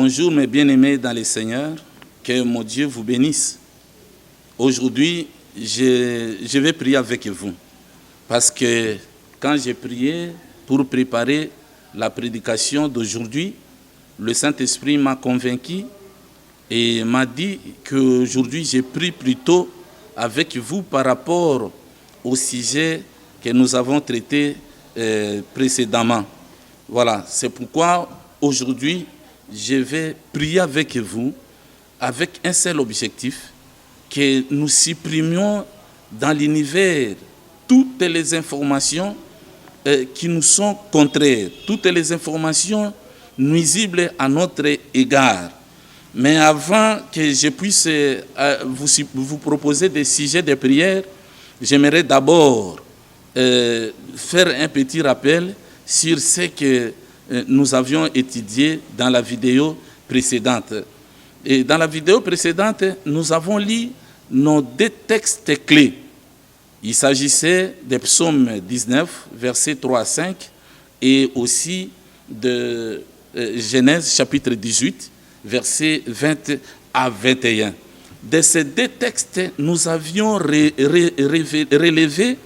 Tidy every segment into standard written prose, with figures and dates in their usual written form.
Bonjour mes bien-aimés dans le Seigneur, que mon Dieu vous bénisse. Aujourd'hui, je vais prier avec vous parce que quand j'ai prié pour préparer la prédication d'aujourd'hui, le Saint-Esprit m'a convaincu et m'a dit qu'aujourd'hui j'ai prie plutôt avec vous par rapport au sujet que nous avons traité précédemment. Voilà, c'est pourquoi aujourd'hui je vais prier avec vous avec un seul objectif, que nous supprimions dans l'univers toutes les informations qui nous sont contraires, toutes les informations nuisibles à notre égard. Mais avant que je puisse vous proposer des sujets de prière, j'aimerais d'abord faire un petit rappel sur ce que nous avions étudié dans la vidéo précédente. Et dans la vidéo précédente, nous avons lu nos deux textes clés. Il s'agissait des psaumes 19, versets 3 à 5, et aussi de Genèse chapitre 18, versets 20 à 21. De ces deux textes, nous avions relevé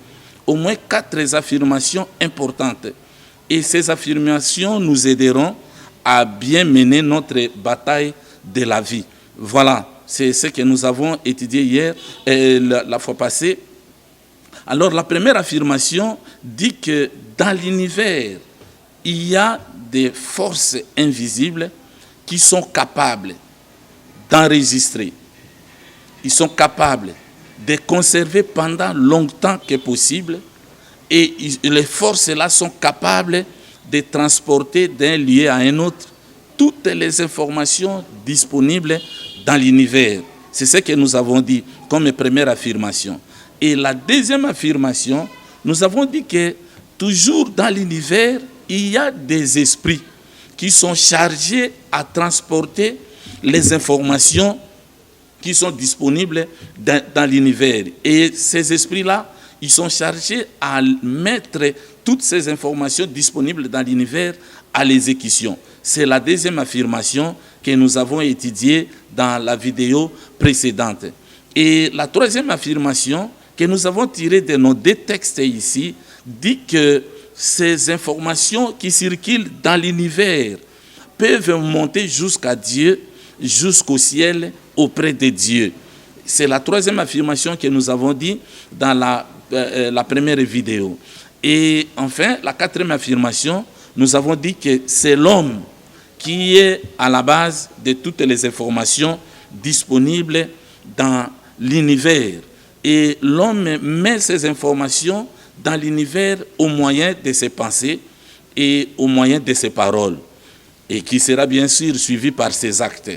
au moins 4 affirmations importantes. Et ces affirmations nous aideront à bien mener notre bataille de la vie. Voilà, c'est ce que nous avons étudié hier, la fois passée. Alors la première affirmation dit que dans l'univers, il y a des forces invisibles qui sont capables d'enregistrer. Ils sont capables de conserver pendant longtemps que possible. Et les forces-là sont capables de transporter d'un lieu à un autre toutes les informations disponibles dans l'univers. C'est ce que nous avons dit comme première affirmation. Et la deuxième affirmation, nous avons dit que toujours dans l'univers, il y a des esprits qui sont chargés à transporter les informations qui sont disponibles dans l'univers. Et ces esprits-là, ils sont chargés à mettre toutes ces informations disponibles dans l'univers à l'exécution. C'est la deuxième affirmation que nous avons étudiée dans la vidéo précédente. Et la troisième affirmation que nous avons tirée de nos deux textes ici dit que ces informations qui circulent dans l'univers peuvent monter jusqu'à Dieu, jusqu'au ciel, auprès de Dieu. C'est la troisième affirmation que nous avons dit dans la première vidéo. Et enfin, la quatrième affirmation, nous avons dit que c'est l'homme qui est à la base de toutes les informations disponibles dans l'univers. Et l'homme met ces informations dans l'univers au moyen de ses pensées et au moyen de ses paroles, et qui sera bien sûr suivi par ses actes.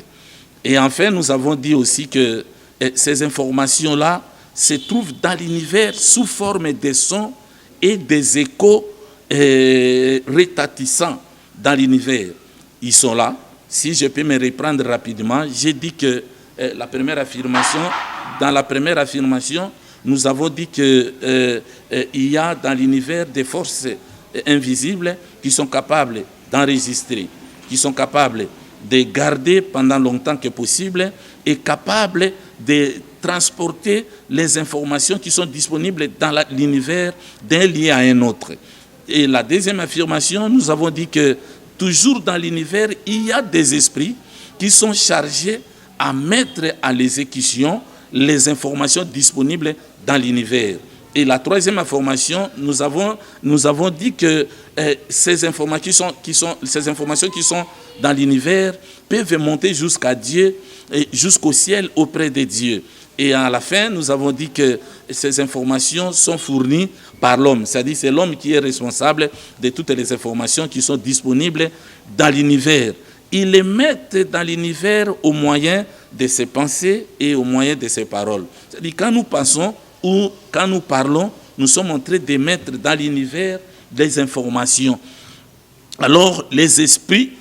Et enfin, nous avons dit aussi que ces informations-là se trouvent dans l'univers sous forme de sons et des échos retentissants dans l'univers. Ils sont là. Si je peux me reprendre rapidement, j'ai dit que dans la première affirmation, nous avons dit qu'il y a dans l'univers des forces invisibles qui sont capables d'enregistrer, qui sont capables de garder pendant longtemps que possible et capables de transporter les informations qui sont disponibles dans l'univers d'un lieu à un autre. Et la deuxième affirmation, nous avons dit que toujours dans l'univers, il y a des esprits qui sont chargés à mettre à l'exécution les informations disponibles dans l'univers. Et la troisième information, nous avons dit que ces informations qui sont dans l'univers peuvent monter jusqu'à Dieu et jusqu'au ciel auprès de Dieu. Et à la fin, nous avons dit que ces informations sont fournies par l'homme. C'est-à-dire c'est l'homme qui est responsable de toutes les informations qui sont disponibles dans l'univers. Il les met dans l'univers au moyen de ses pensées et au moyen de ses paroles. C'est-à-dire quand nous pensons ou quand nous parlons, nous sommes en train de mettre dans l'univers des informations. Alors les esprits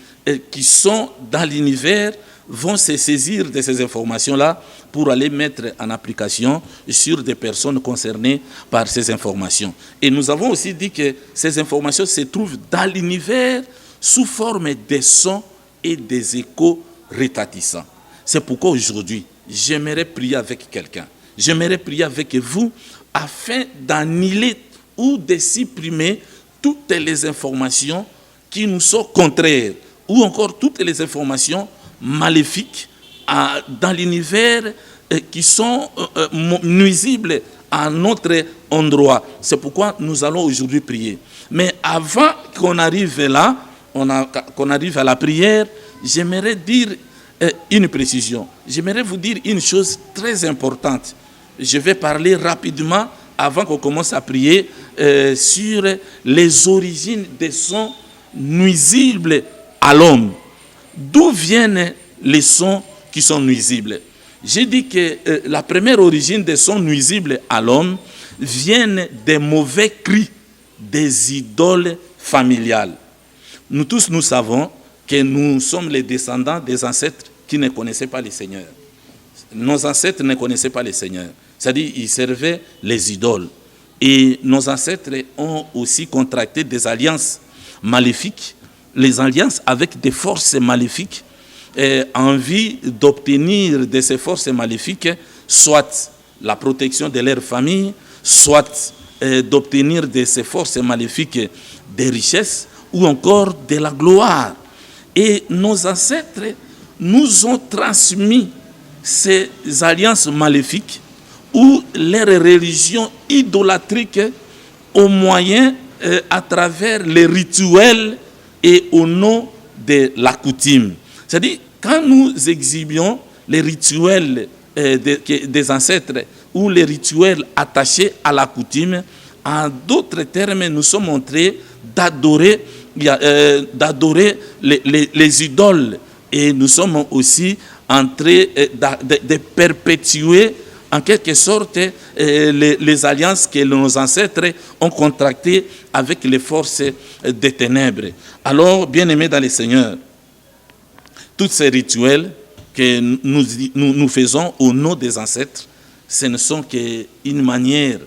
qui sont dans l'univers vont se saisir de ces informations-là pour aller mettre en application sur des personnes concernées par ces informations. Et nous avons aussi dit que ces informations se trouvent dans l'univers sous forme de sons et des échos retentissant. C'est pourquoi aujourd'hui, j'aimerais prier avec quelqu'un. J'aimerais prier avec vous afin d'annuler ou de supprimer toutes les informations qui nous sont contraires ou encore toutes les informations maléfiques dans l'univers qui sont nuisibles à notre endroit. C'est pourquoi nous allons aujourd'hui prier. Mais avant qu'on arrive là, qu'on arrive à la prière, j'aimerais dire une précision. J'aimerais vous dire une chose très importante. Je vais parler rapidement avant qu'on commence à prier sur les origines des sons nuisibles à l'homme. D'où viennent les sons qui sont nuisibles? J'ai dit que la première origine des sons nuisibles à l'homme viennent des mauvais cris des idoles familiales. Nous tous, nous savons que nous sommes les descendants des ancêtres qui ne connaissaient pas le Seigneur. Nos ancêtres ne connaissaient pas le Seigneur. C'est-à-dire qu'ils servaient les idoles. Et nos ancêtres ont aussi contracté des alliances maléfiques, les alliances avec des forces maléfiques, en vue d'obtenir de ces forces maléfiques soit la protection de leur famille, soit d'obtenir de ces forces maléfiques des richesses ou encore de la gloire. Et nos ancêtres nous ont transmis ces alliances maléfiques ou leur religion idolâtrique au moyen, à travers les rituels et au nom de la coutume. C'est-à-dire, quand nous exhibions les rituels des ancêtres ou les rituels attachés à la coutume, en d'autres termes, nous sommes montrés d'adorer les idoles. Et nous sommes aussi en train de perpétuer en quelque sorte les alliances que nos ancêtres ont contractées avec les forces des ténèbres. Alors, bien-aimés dans le Seigneur, tous ces rituels que nous faisons au nom des ancêtres, ce ne sont qu'une manière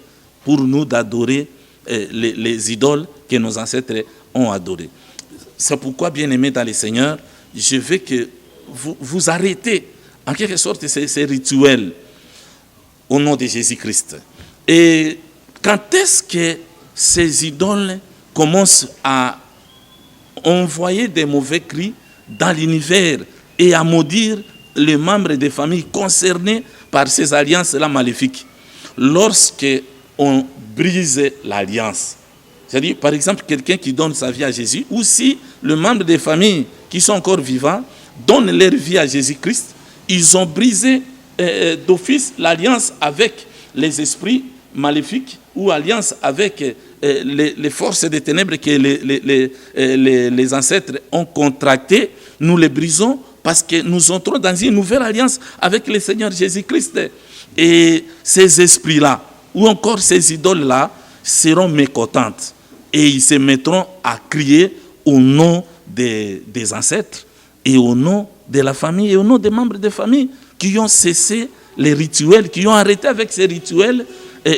pour nous d'adorer les idoles que nos ancêtres ont adorées. C'est pourquoi, bien-aimés dans le Seigneur, je veux que vous arrêtez en quelque sorte ces rituels au nom de Jésus-Christ. Et quand est-ce que ces idoles commencent à envoyer des mauvais cris dans l'univers et à maudire les membres des familles concernés par ces alliances-là maléfiques? Lorsque on brise l'alliance. C'est-à-dire, par exemple, quelqu'un qui donne sa vie à Jésus, ou si le membre des familles qui sont encore vivants donnent leur vie à Jésus-Christ, ils ont brisé d'office l'alliance avec les esprits maléfiques ou alliance avec les forces des ténèbres que les ancêtres ont contractées. Nous les brisons parce que nous entrons dans une nouvelle alliance avec le Seigneur Jésus-Christ. Et ces esprits-là, ou encore ces idoles-là, seront mécontentes. Et ils se mettront à crier au nom des ancêtres et au nom de la famille et au nom des membres de famille qui ont cessé les rituels, qui ont arrêté avec ces rituels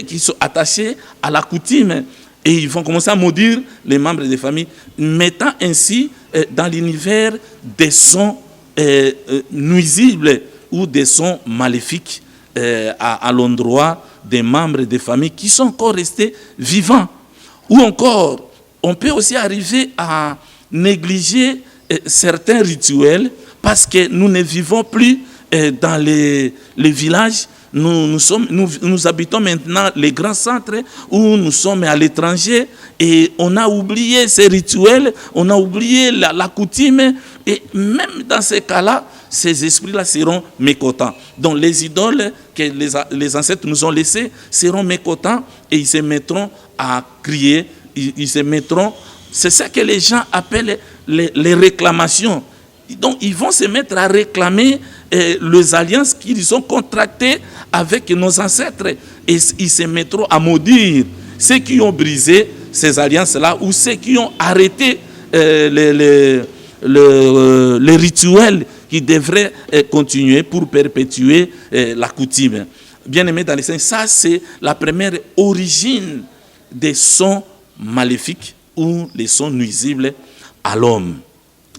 qui sont attachés à la coutume. Et ils vont commencer à maudire les membres des familles, mettant ainsi dans l'univers des sons nuisibles ou des sons maléfiques à l'endroit des membres des familles qui sont encore restés vivants. Ou encore, on peut aussi arriver à négliger certains rituels parce que nous ne vivons plus dans les villages. Nous habitons maintenant les grands centres où nous sommes à l'étranger et on a oublié ces rituels, on a oublié la coutume et même dans ces cas-là, ces esprits-là seront mécontents. Donc les idoles que les ancêtres nous ont laissées seront mécontents et ils se mettront à crier, ils se mettront, c'est ça que les gens appellent les réclamations. Donc ils vont se mettre à réclamer les alliances qu'ils ont contractées avec nos ancêtres et ils se mettront à maudire ceux qui ont brisé ces alliances-là ou ceux qui ont arrêté les rituels qui devraient continuer pour perpétuer la coutume. Bien-aimés dans les saints, ça c'est la première origine des sons maléfiques ou les sons nuisibles à l'homme.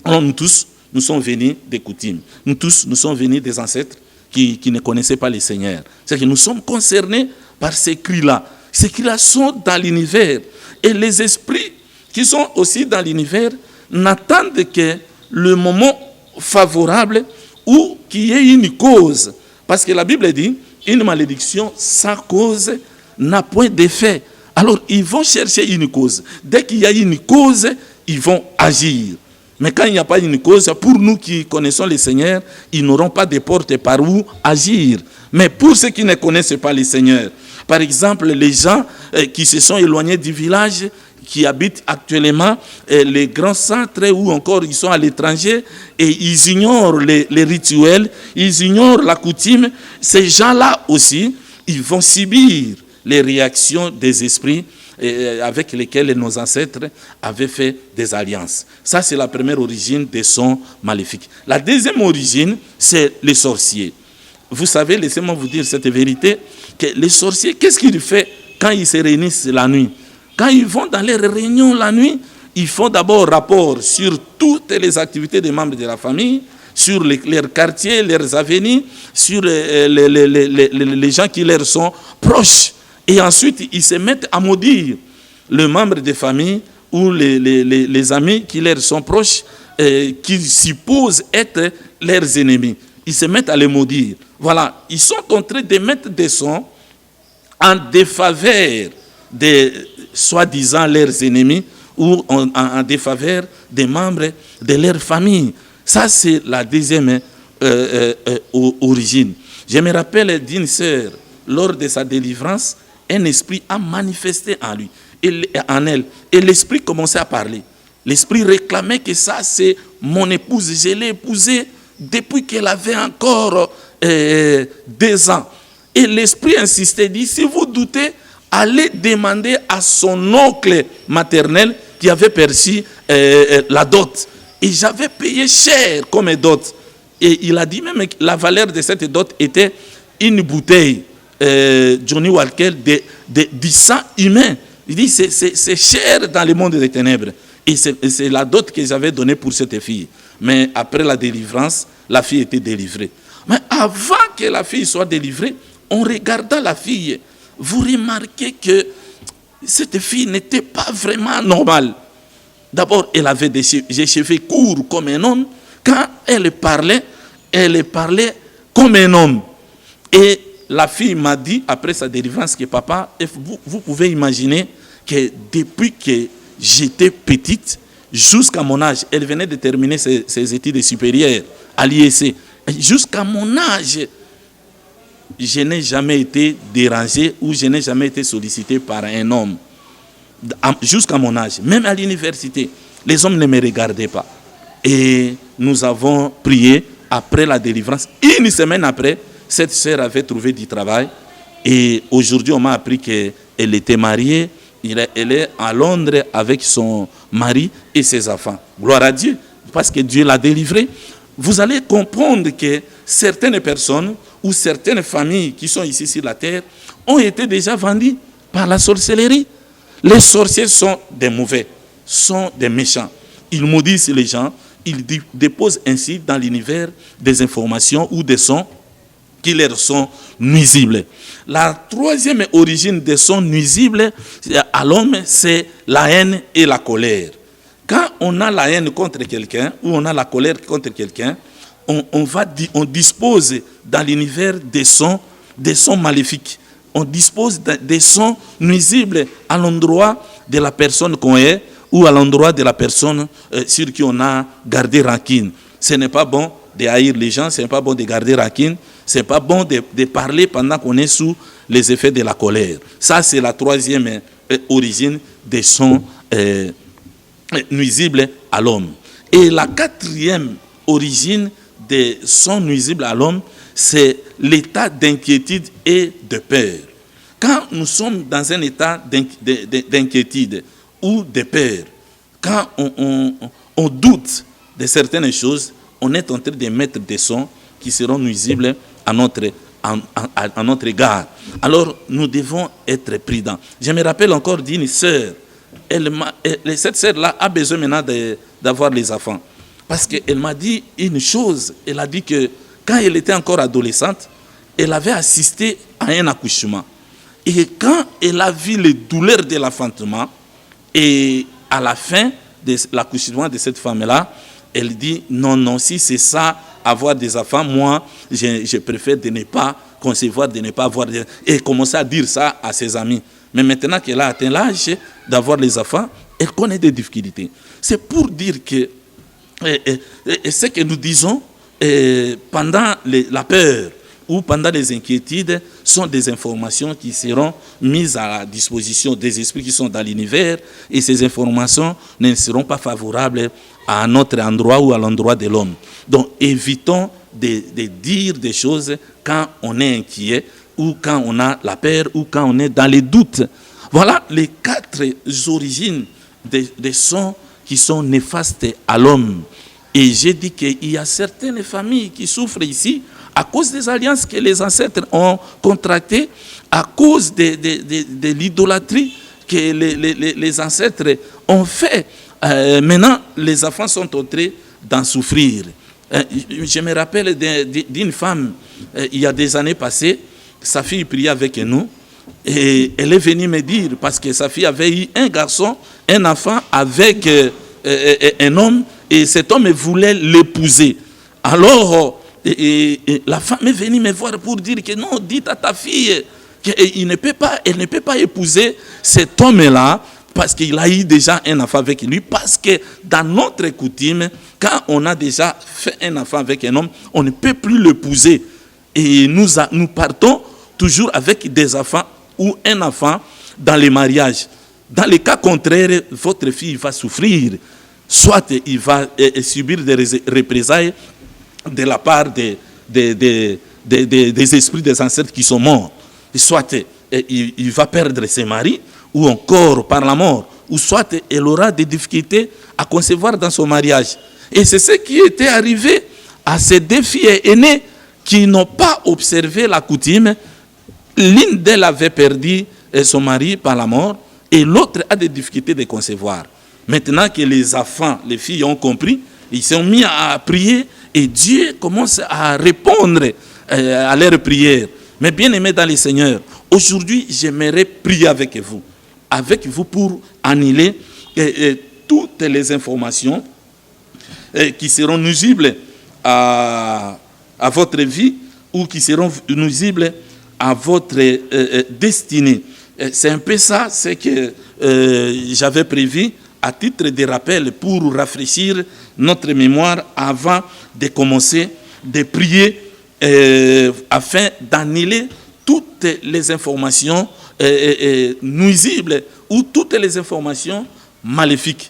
Alors nous tous, nous sommes venus des coutumes. Nous tous, nous sommes venus des ancêtres qui ne connaissaient pas le Seigneur. C'est-à-dire que nous sommes concernés par ces cris-là. Ces cris-là sont dans l'univers. Et les esprits qui sont aussi dans l'univers n'attendent que le moment favorable ou qu'il y ait une cause. Parce que la Bible dit, une malédiction sans cause n'a point d'effet. Alors, ils vont chercher une cause. Dès qu'il y a une cause, ils vont agir. Mais quand il n'y a pas une cause, pour nous qui connaissons le Seigneur, ils n'auront pas de porte par où agir. Mais pour ceux qui ne connaissent pas le Seigneur, par exemple, les gens qui se sont éloignés du village, qui habitent actuellement les grands centres ou encore ils sont à l'étranger et ils ignorent les rituels, ils ignorent la coutume, ces gens-là aussi, ils vont subir les réactions des esprits avec lesquels nos ancêtres avaient fait des alliances. Ça, c'est la première origine des sons maléfiques. La deuxième origine, c'est les sorciers. Vous savez, laissez-moi vous dire cette vérité, que les sorciers, qu'est-ce qu'ils font quand ils se réunissent la nuit? Quand ils vont dans leurs réunions la nuit, ils font d'abord rapport sur toutes les activités des membres de la famille, sur leurs quartiers, leurs avenirs, sur les gens qui leur sont proches. Et ensuite, ils se mettent à maudire le membre de famille ou les amis qui leur sont proches, qui supposent être leurs ennemis. Ils se mettent à les maudire. Voilà, ils sont en train de mettre des sons en défaveur des soi-disant leurs ennemis ou en défaveur des membres de leur famille. Ça, c'est la deuxième origine. Je me rappelle d'une sœur, lors de sa délivrance, un esprit a manifesté en elle. Et l'esprit commençait à parler. L'esprit réclamait que ça, c'est mon épouse. Je l'ai épousée depuis qu'elle avait encore 2 ans. Et l'esprit insistait, dit, si vous doutez, allez demander à son oncle maternel qui avait perçu la dot. Et j'avais payé cher comme dot. Et il a dit même que la valeur de cette dot était une bouteille, Johnny Walker, du sang humain. Il dit, c'est cher dans le monde des ténèbres. Et c'est la dot que j'avais donnée pour cette fille. Mais après la délivrance, la fille était délivrée. Mais avant que la fille soit délivrée, on regarda la fille. Vous remarquez que cette fille n'était pas vraiment normale. D'abord, elle avait des cheveux courts comme un homme. Quand elle parlait comme un homme. Et la fille m'a dit, après sa délivrance, que papa, vous pouvez imaginer que depuis que j'étais petite, jusqu'à mon âge, elle venait de terminer ses études supérieures à l'IEC. Jusqu'à mon âge, je n'ai jamais été dérangé ou je n'ai jamais été sollicité par un homme. Jusqu'à mon âge, même à l'université, les hommes ne me regardaient pas. Et nous avons prié après la délivrance. Une semaine après, cette sœur avait trouvé du travail. Et aujourd'hui, on m'a appris qu'elle était mariée. Elle est à Londres avec son mari et ses enfants. Gloire à Dieu, parce que Dieu l'a délivrée. Vous allez comprendre que certaines personnes ou certaines familles qui sont ici sur la terre ont été déjà vendues par la sorcellerie. Les sorciers sont des mauvais, sont des méchants. Ils maudissent les gens, ils déposent ainsi dans l'univers des informations ou des sons qui leur sont nuisibles. La troisième origine des sons nuisibles à l'homme, c'est la haine et la colère. Quand on a la haine contre quelqu'un ou on a la colère contre quelqu'un, on dispose dans l'univers des sons maléfiques. On dispose des sons nuisibles à l'endroit de la personne qu'on est ou à l'endroit de la personne sur qui on a gardé rancune. Ce n'est pas bon de haïr les gens, ce n'est pas bon de garder rancune, ce n'est pas bon de parler pendant qu'on est sous les effets de la colère. Ça, c'est la troisième origine des sons nuisibles à l'homme. Et la quatrième origine des sons nuisibles à l'homme, c'est l'état d'inquiétude et de peur. Quand nous sommes dans un état d'inquiétude ou de peur, quand on doute de certaines choses, on est en train de mettre des sons qui seront nuisibles à notre égard. Alors, nous devons être prudents. Je me rappelle encore d'une sœur. Cette sœur-là a besoin maintenant d'avoir les enfants. Parce qu'elle m'a dit une chose. Elle a dit que quand elle était encore adolescente, elle avait assisté à un accouchement. Et quand elle a vu les douleurs de l'enfantement, et à la fin de l'accouchement de cette femme-là, elle dit non, non, si c'est ça, avoir des enfants, moi, je préfère de ne pas concevoir, de ne pas avoir... Et commencer à dire ça à ses amis. Mais maintenant qu'elle a atteint l'âge d'avoir les enfants, elle connaît des difficultés. C'est pour dire que ce que nous disons pendant la peur ou pendant les inquiétudes sont des informations qui seront mises à la disposition des esprits qui sont dans l'univers, et ces informations ne seront pas favorables à notre endroit ou à l'endroit de l'homme. Donc évitons de dire des choses quand on est inquiet ou quand on a la peur ou quand on est dans les doutes. Voilà les 4 origines des sons qui sont néfastes à l'homme. Et j'ai dit qu'il y a certaines familles qui souffrent ici à cause des alliances que les ancêtres ont contractées, à cause de l'idolâtrie que les ancêtres ont fait. Maintenant, les enfants sont en train d'en souffrir. Je me rappelle d'une femme, il y a des années passées, sa fille priait avec nous, et elle est venue me dire, parce que sa fille avait eu un garçon, un enfant avec un homme, et cet homme voulait l'épouser. Alors, la femme est venue me voir pour dire que non, dites à ta fille qu'elle ne peut pas épouser cet homme-là, parce qu'il a eu déjà un enfant avec lui, parce que dans notre coutume, quand on a déjà fait un enfant avec un homme, on ne peut plus l'épouser. Et nous partons toujours avec des enfants ou un enfant dans les mariages. Dans les cas contraires, votre fille va souffrir. Soit il va subir des représailles de la part des esprits des ancêtres qui sont morts. Soit il va perdre ses maris, ou encore par la mort, ou soit elle aura des difficultés à concevoir dans son mariage. Et c'est ce qui était arrivé à ces 2 filles aînées qui n'ont pas observé la coutume. L'une d'elles avait perdu son mari par la mort, et l'autre a des difficultés de concevoir. Maintenant que les enfants, les filles ont compris, ils se sont mis à prier, et Dieu commence à répondre à leurs prières. Mais bien aimés dans le Seigneur, aujourd'hui, j'aimerais prier avec vous pour annuler toutes les informations qui seront nuisibles à votre vie ou qui seront nuisibles à votre destinée. C'est un peu ça, c'est que j'avais prévu à titre de rappel pour rafraîchir notre mémoire avant de commencer de prier afin d'annuler toutes les informations nuisibles ou toutes les informations maléfiques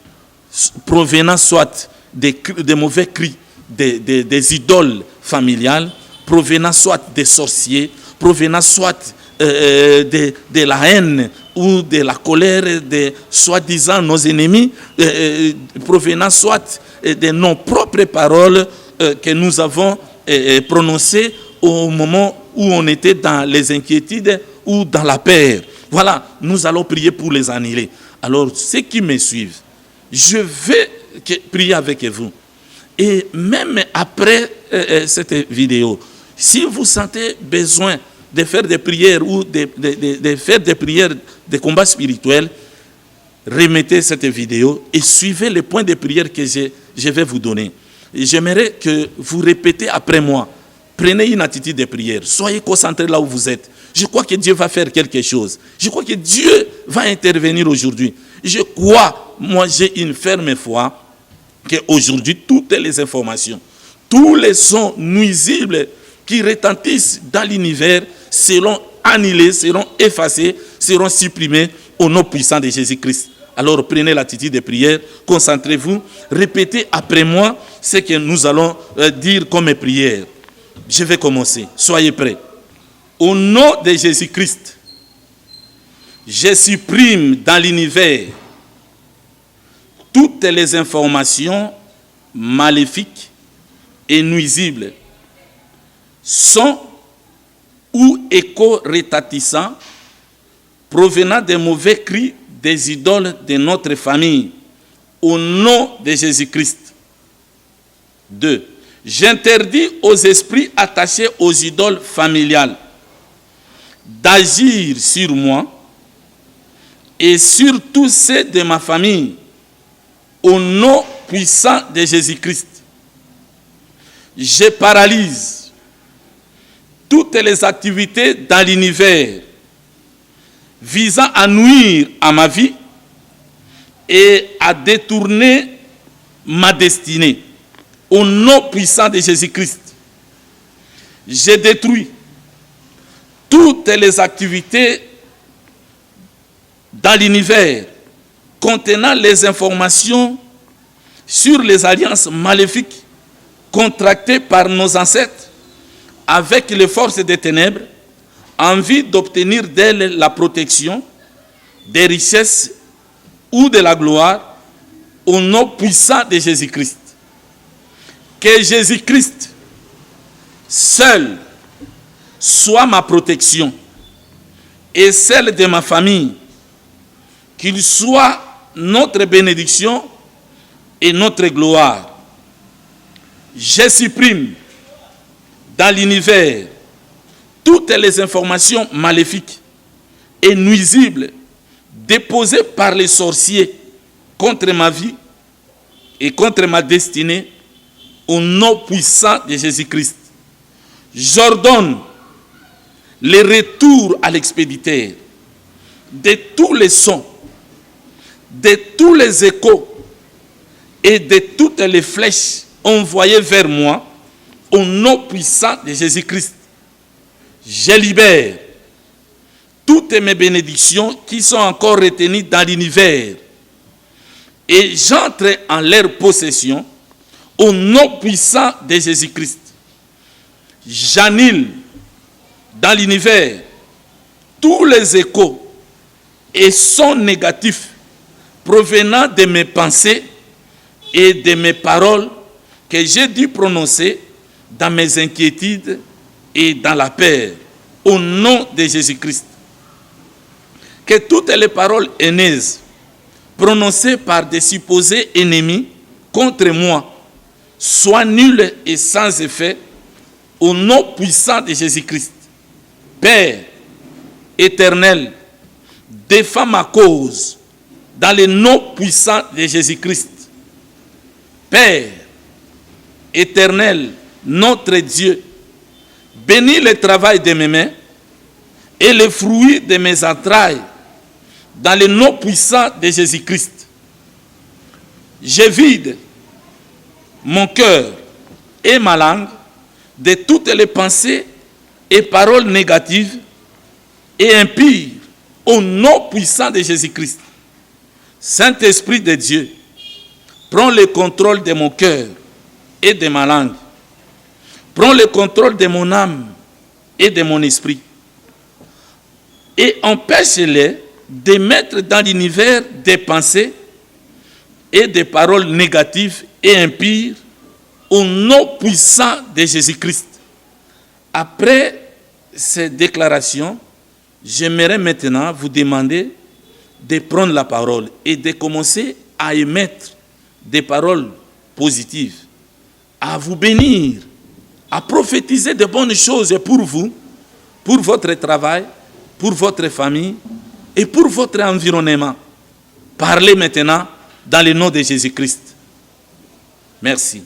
provenant soit des mauvais cris des idoles familiales, provenant soit des sorciers, provenant soit de la haine ou de la colère de soi-disant nos ennemis, provenant soit de nos propres paroles que nous avons prononcées au moment où on était dans les inquiétudes ou dans la peur. Voilà, nous allons prier pour les annuler. Alors, ceux qui me suivent, je vais prier avec vous. Et même après cette vidéo, si vous sentez besoin de faire des prières ou de faire des prières de combat spirituel, remettez cette vidéo et suivez les points de prière que je vais vous donner. Et j'aimerais que vous répétez après moi. Prenez une attitude de prière. Soyez concentrés là où vous êtes. Je crois que Dieu va faire quelque chose. Je crois que Dieu va intervenir aujourd'hui. Je crois, moi j'ai une ferme foi, qu'aujourd'hui toutes les informations, tous les sons nuisibles qui retentissent dans l'univers seront annulés, seront effacés, seront supprimés au nom puissant de Jésus-Christ. Alors prenez l'attitude de prière, concentrez-vous, répétez après moi ce que nous allons dire comme prière. Je vais commencer, soyez prêts. Au nom de Jésus-Christ, je supprime dans l'univers toutes les informations maléfiques et nuisibles, sons ou échos retentissants provenant des mauvais cris des idoles de notre famille. Au nom de Jésus-Christ, 2. J'interdis aux esprits attachés aux idoles familiales d'agir sur moi et sur tous ceux de ma famille au nom puissant de Jésus-Christ. Je paralyse toutes les activités dans l'univers visant à nuire à ma vie et à détourner ma destinée. Au nom puissant de Jésus-Christ, je détruis toutes les activités dans l'univers contenant les informations sur les alliances maléfiques contractées par nos ancêtres avec les forces des ténèbres en vue d'obtenir d'elles la protection, des richesses ou de la gloire au nom puissant de Jésus-Christ. Que Jésus-Christ seul soit ma protection et celle de ma famille, qu'il soit notre bénédiction et notre gloire. Je supprime dans l'univers toutes les informations maléfiques et nuisibles déposées par les sorciers contre ma vie et contre ma destinée au nom puissant de Jésus-Christ. J'ordonne le retour à l'expéditeur de tous les sons, de tous les échos et de toutes les flèches envoyées vers moi au nom puissant de Jésus-Christ. Je libère toutes mes bénédictions qui sont encore retenues dans l'univers et j'entre en leur possession au nom puissant de Jésus-Christ. J'annule dans l'univers tous les échos et sons négatifs provenant de mes pensées et de mes paroles que j'ai dû prononcer dans mes inquiétudes et dans la peur, au nom de Jésus-Christ. Que toutes les paroles haineuses prononcées par des supposés ennemis contre moi soient nulles et sans effet, au nom puissant de Jésus-Christ. Père éternel, défends ma cause dans le nom puissant de Jésus-Christ. Père éternel, notre Dieu, bénis le travail de mes mains et le fruit de mes entrailles dans le nom puissant de Jésus-Christ. Je vide mon cœur et ma langue de toutes les pensées et paroles négatives et impures au nom puissant de Jésus-Christ. Saint-Esprit de Dieu, prends le contrôle de mon cœur et de ma langue. Prends le contrôle de mon âme et de mon esprit. Et empêche-les de mettre dans l'univers des pensées et des paroles négatives et impures au nom puissant de Jésus-Christ. Après ces déclarations, j'aimerais maintenant vous demander de prendre la parole et de commencer à émettre des paroles positives, à vous bénir, à prophétiser de bonnes choses pour vous, pour votre travail, pour votre famille et pour votre environnement. Parlez maintenant dans le nom de Jésus-Christ. Merci.